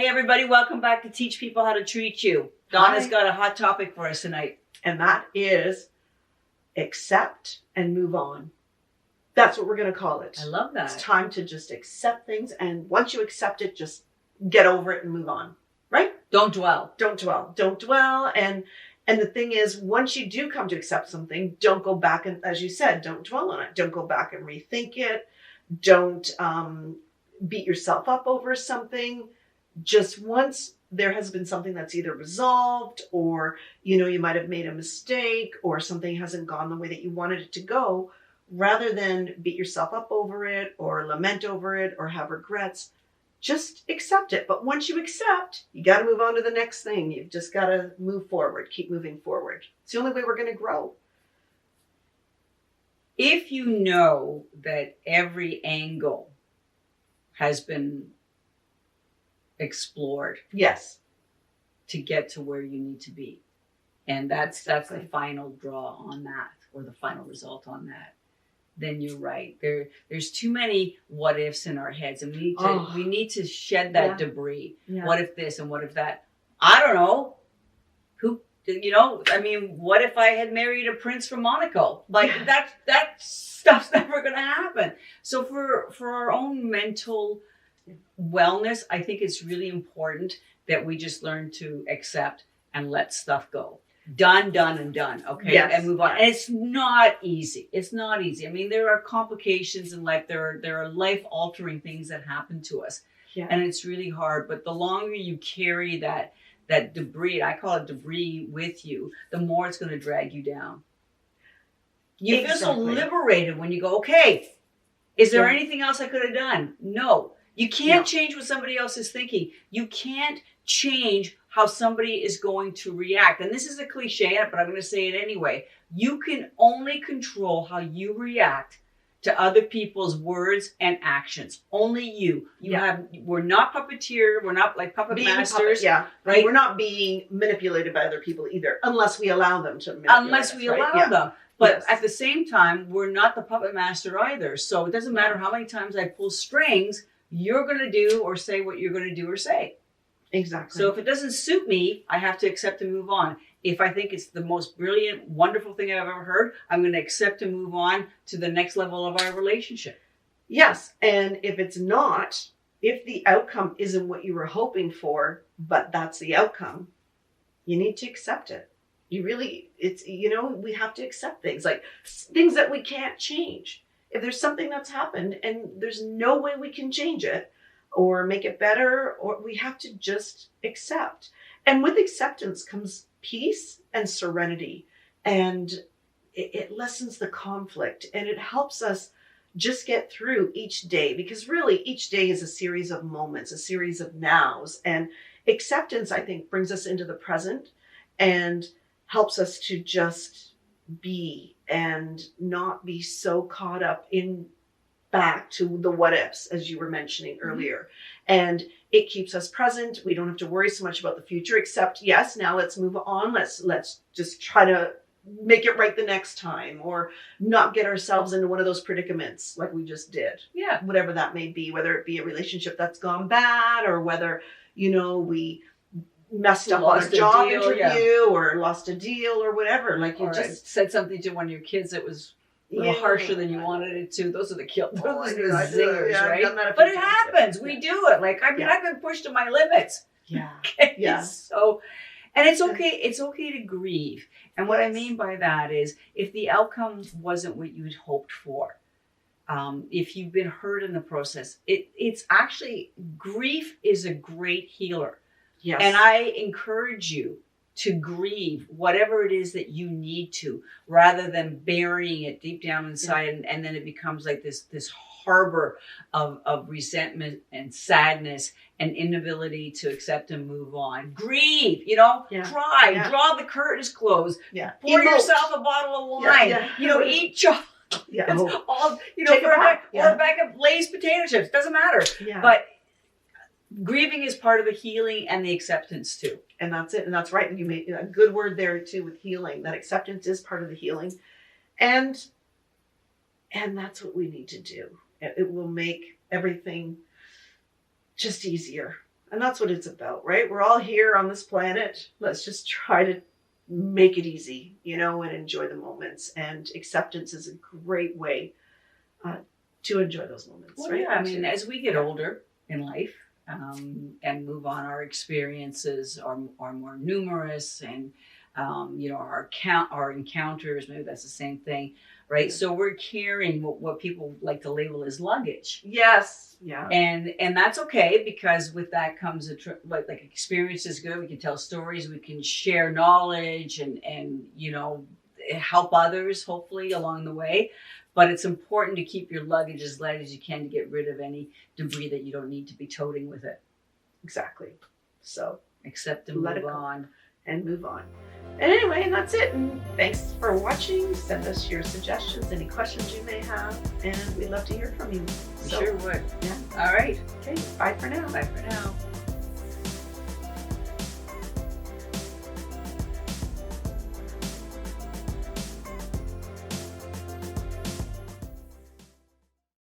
Hey, everybody. Welcome back to Teach People How to Treat You. Donna's got a hot topic for us tonight. And that is accept and move on. That's what we're going to call it. I love that. It's time to just accept things. And once you accept it, just get over it and move on. Right? Don't dwell. Don't dwell. Don't dwell. And the thing is, once you do come to accept something, don't go back and, as you said, don't dwell on it. Don't go back and rethink it. Don't beat yourself up over something. Just once there has been something that's either resolved or, you might have made a mistake or something hasn't gone the way that you wanted it to go, rather than beat yourself up over it or lament over it or have regrets, just accept it. But once you accept, you got to move on to the next thing. You've just got to move forward, keep moving forward. It's the only way we're going to grow. If you know that every angle has been explored, yes, to get to where you need to be, and that's the final draw on that, or the final result on that, then you're right. There's too many what ifs in our heads, and we need to shed that debris. Yeah. What if this and what if that? I don't know. What if I had married a prince from Monaco? That stuff's never going to happen. So for our own mental wellness, I think it's really important that we just learn to accept and let stuff go. Done, and done. Okay. Yes. And move on. And it's not easy. It's not easy. I mean, there are complications in life. There are life altering things that happen to us. Yeah. And it's really hard. But the longer you carry that debris, I call it debris, with you, the more it's going to drag you down. You feel so liberated when you go, okay, is there anything else I could have done? No. You can't change what somebody else is thinking. You can't change how somebody is going to react. And this is a cliche, but I'm going to say it anyway. You can only control how you react to other people's words and actions. Only you. We're not puppeteer. We're not like puppet masters. Right. We're not being manipulated by other people either, unless we allow them to manipulate allow them. But at the same time, we're not the puppet master either. So it doesn't matter how many times I pull strings, you're going to do or say what you're going to do or say. Exactly. So if it doesn't suit me, I have to accept and move on. If I think it's the most brilliant, wonderful thing I've ever heard, I'm going to accept and move on to the next level of our relationship. Yes. And if it's not, if the outcome isn't what you were hoping for, but that's the outcome, you need to accept it. We have to accept things that we can't change. If there's something that's happened and there's no way we can change it or make it better, or we have to just accept. And with acceptance comes peace and serenity. And it lessens the conflict and it helps us just get through each day, because really each day is a series of moments, a series of nows. And acceptance, I think, brings us into the present and helps us to just be and not be so caught up in back to the what ifs, as you were mentioning earlier. And it keeps us present. We don't have to worry so much about the future, except yes, now let's move on. Let's just try to make it right the next time, or not get ourselves into one of those predicaments like we just did. Yeah. Whatever that may be, whether it be a relationship that's gone bad, or whether, we messed up on a job interview or lost a deal or whatever. Like you just said something to one of your kids that was a little harsher than you wanted it to. Those are the zingers, right? But it happens. We do it. I've been pushed to my limits. Yeah. Okay? Yeah. So, and it's okay. It's okay to grieve. And what I mean by that is, if the outcome wasn't what you'd hoped for, if you've been hurt in the process, it's actually, grief is a great healer. Yes. And I encourage you to grieve whatever it is that you need to, rather than burying it deep down inside, and then it becomes like this harbor of resentment and sadness and inability to accept and move on. Grieve, cry, draw the curtains closed, pour yourself a bottle of wine, eat chocolate. Or a bag of Lay's potato chips. Doesn't matter. Yeah. But grieving is part of the healing and the acceptance too. And that's it. And that's right. And you made a good word there too with healing. That acceptance is part of the healing. And that's what we need to do. It will make everything just easier. And that's what it's about, right? We're all here on this planet. Let's just try to make it easy, you know, and enjoy the moments. And acceptance is a great way to enjoy those moments, Well, right? yeah, I mean, as we get Yeah. older in life and move on, our experiences are more numerous, and you know, our encounters, maybe that's the same thing, right? So we're carrying what people like to label as luggage. Yes. Yeah. And that's okay, because with that comes like experience is good. We can tell stories, we can share knowledge, and you know, help others hopefully along the way. But it's important to keep your luggage as light as you can to get rid of any debris that you don't need to be toting with it. Exactly. So Accept and Let it move go. on. and move on. And anyway, and that's it. And thanks for watching. Send us your suggestions, any questions you may have, and we'd love to hear from you. We So, sure would. Yeah. All right. Okay. Bye for now. Bye for now.